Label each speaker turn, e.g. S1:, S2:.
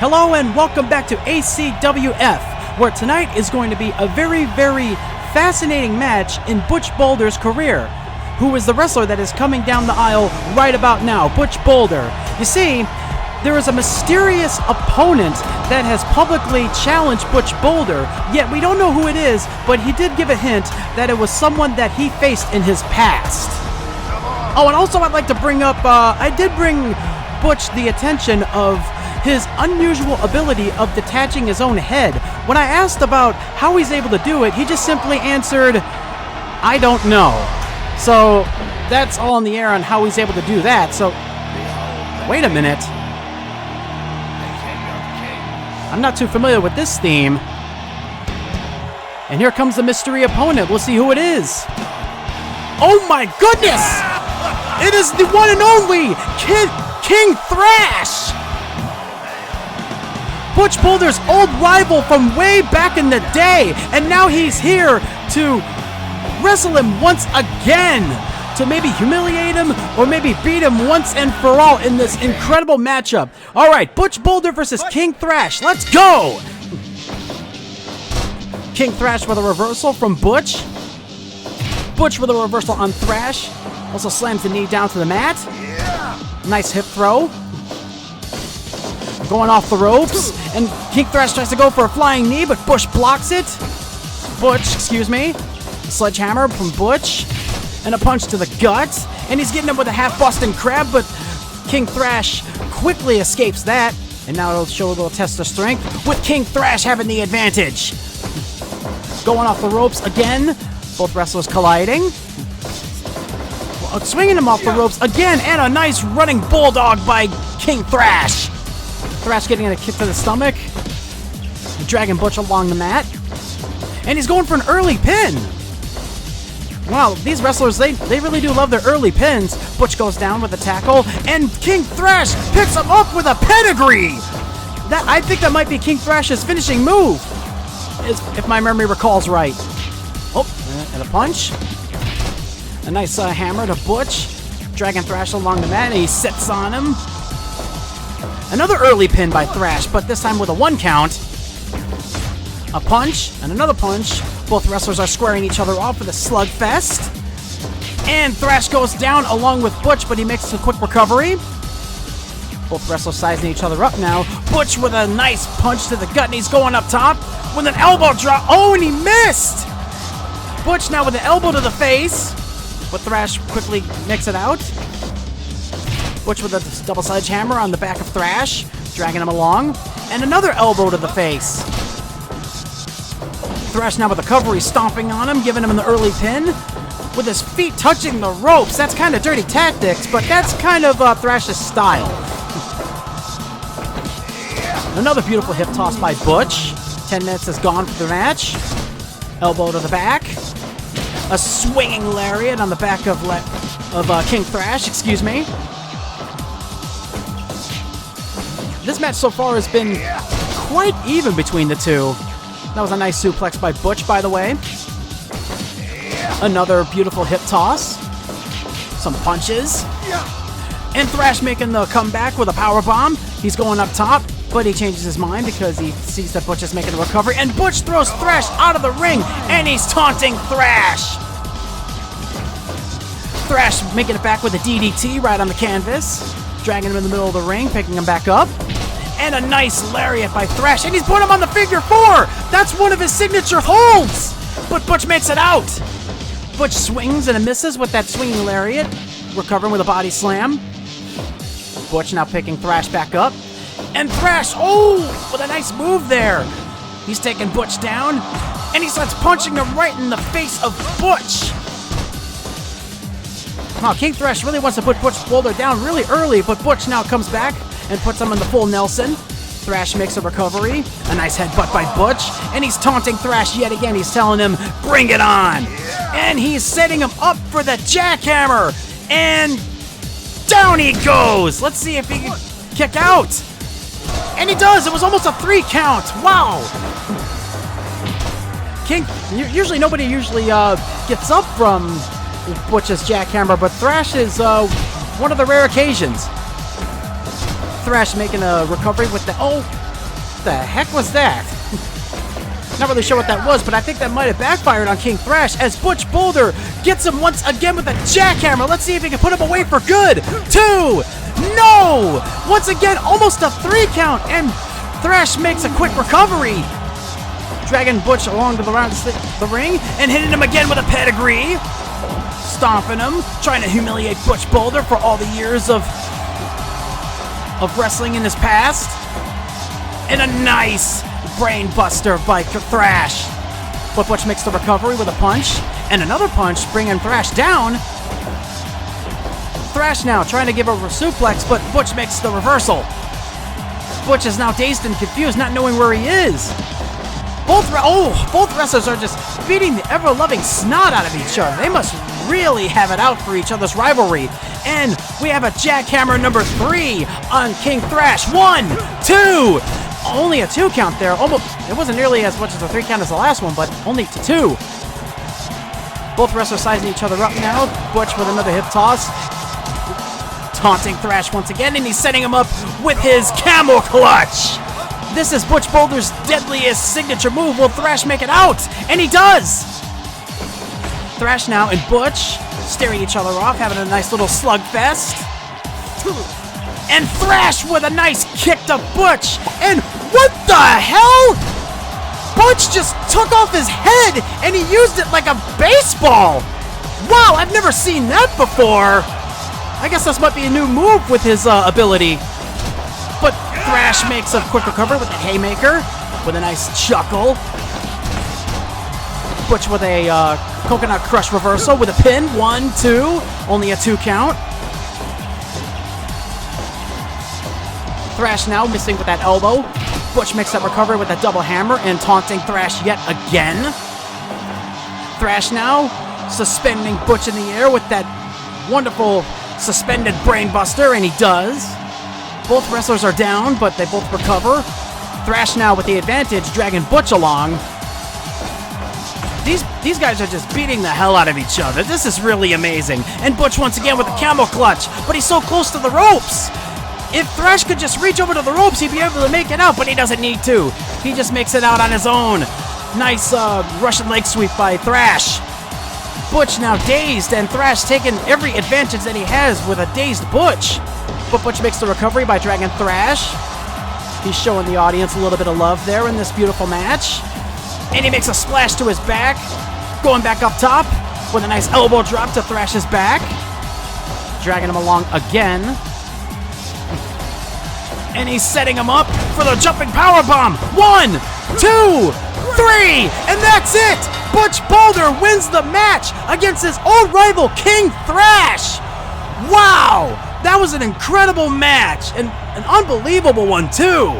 S1: Hello and welcome back to ACWF, where tonight is going to be a very, very fascinating match in Butch Boulder's career. Who is the wrestler that is coming down the aisle right about now? Butch Boulder. You see, there is a mysterious opponent that has publicly challenged Butch Boulder, yet we don't know who it is, but he did give a hint that it was someone that he faced in his past. Oh, and also I'd like to bring up, I did bring Butch the attention of his unusual ability of detaching his own head. When I asked about how he's able to do it, he just simply answered, I don't know. So that's all in the air on how he's able to do that. So, wait a minute. I'm not too familiar with this theme. And here comes the mystery opponent. We'll see who it is. Oh my goodness! It is the one and only King Thrash! Butch Boulder's old rival from way back in the day, and now he's here to wrestle him once again, to maybe humiliate him or maybe beat him once and for all in this incredible matchup. All right, Butch Boulder versus King Thrash. Let's go! King Thrash with a reversal from Butch. Butch with a reversal on Thrash. Also slams the knee down to the mat. Nice hip throw. Going off the ropes, and King Thrash tries to go for a flying knee, but Butch blocks it. Sledgehammer from Butch, and a punch to the gut, and he's getting him with a half Boston Crab, but King Thrash quickly escapes that, and now it'll show a little test of strength, with King Thrash having the advantage. Going off the ropes again, both wrestlers colliding. Swinging him off the ropes again, and a nice running bulldog by King Thrash. Thrash getting a kick to the stomach, dragging Butch along the mat, and he's going for an early pin. Wow, these wrestlers, they really do love their early pins. Butch goes down with a tackle, and King Thrash picks him up with a pedigree. I think that might be King Thrash's finishing move, if my memory recalls right. Oh, and a punch. A nice hammer to Butch, dragging Thrash along the mat, and he sits on him. Another early pin by Thrash, but this time with a 1 count. A punch, and another punch. Both wrestlers are squaring each other off with a slugfest. And Thrash goes down along with Butch, but he makes a quick recovery. Both wrestlers sizing each other up now. Butch with a nice punch to the gut, and he's going up top with an elbow drop. Oh, and he missed! Butch now with an elbow to the face, but Thrash quickly makes it out. Butch with a double sledgehammer on the back of Thrash, dragging him along. And another elbow to the face. Thrash now with a cover, he's stomping on him, giving him an early pin. With his feet touching the ropes. That's kind of dirty tactics, but that's kind of Thrash's style. Another beautiful hip toss by Butch. 10 minutes is gone for the match. Elbow to the back. A swinging lariat on the back of King Thrash, excuse me. This match so far has been quite even between the two. That was a nice suplex by Butch, by the way. Another beautiful hip toss. Some punches. And Thrash making the comeback with a powerbomb. He's going up top, but he changes his mind because he sees that Butch is making the recovery. And Butch throws Thrash out of the ring, and he's taunting Thrash. Thrash making it back with a DDT right on the canvas. Dragging him in the middle of the ring, picking him back up. And a nice lariat by Thrash, and he's put him on the figure 4! That's one of his signature holds! But Butch makes it out! Butch swings and misses with that swinging lariat, recovering with a body slam. Butch now picking Thrash back up. And Thrash, with a nice move there! He's taking Butch down, and he starts punching him right in the face of Butch! Wow, King Thrash really wants to put Butch Boulder down really early, but Butch now comes back and puts him in the full Nelson. Thrash makes a recovery. A nice headbutt by Butch. And he's taunting Thrash yet again. He's telling him, bring it on. And he's setting him up for the jackhammer. And down he goes. Let's see if he can kick out. And he does. It was almost a 3 count. Wow. Nobody usually gets up from Butch's jackhammer, but Thrash is one of the rare occasions. Thrash making a recovery with the... the heck was that? Not really sure what that was, but I think that might have backfired on King Thrash as Butch Boulder gets him once again with a jackhammer. Let's see if he can put him away for good. 2. No! Once again, almost a 3 count, and Thrash makes a quick recovery. Dragging Butch along to the ring and hitting him again with a pedigree. Stomping him, trying to humiliate Butch Boulder for all the years of wrestling in his past. And a nice brain buster by Thrash. But Butch makes the recovery with a punch. And another punch, bringing Thrash down. Thrash now trying to give a suplex, but Butch makes the reversal. Butch is now dazed and confused, not knowing where he is. Both wrestlers are just beating the ever-loving snot out of each other. They must really have it out for each other's rivalry. And we have a jackhammer number 3 on King Thrash. 1, 2. Only a 2 count there. Almost, it wasn't nearly as much as a 3 count as the last one, but only to 2. Both wrestlers sizing each other up now. Butch with another hip toss. Taunting Thrash once again, and he's setting him up with his camel clutch. This is Butch Boulder's deadliest signature move. Will Thrash make it out? And he does! Thrash now and Butch staring each other off, having a nice little slugfest. And Thrash with a nice kick to Butch. And what the hell? Butch just took off his head and he used it like a baseball. Wow, I've never seen that before. I guess this might be a new move with his ability. But Thrash makes a quick recovery with the haymaker, with a nice chuckle. Butch with a coconut crush reversal with a pin. 1, 2, only a 2 count. Thrash now missing with that elbow. Butch makes that recovery with a double hammer and taunting Thrash yet again. Thrash now suspending Butch in the air with that wonderful suspended brain buster, and he does. Both wrestlers are down, but they both recover. Thrash now with the advantage, dragging Butch along. These guys are just beating the hell out of each other. This is really amazing. And Butch once again with the camel clutch, but he's so close to the ropes. If Thrash could just reach over to the ropes, he'd be able to make it out, but he doesn't need to. He just makes it out on his own. Nice Russian leg sweep by Thrash. Butch now dazed, and Thrash taking every advantage that he has with a dazed Butch. But Butch makes the recovery by dragging Thrash. He's showing the audience a little bit of love there in this beautiful match. And he makes a splash to his back, going back up top with a nice elbow drop to Thrash's back. Dragging him along again. And he's setting him up for the jumping powerbomb. 1, 2, 3, and that's it! Butch Boulder wins the match against his old rival, King Thrash! Wow! That was an incredible match, and an unbelievable one, too!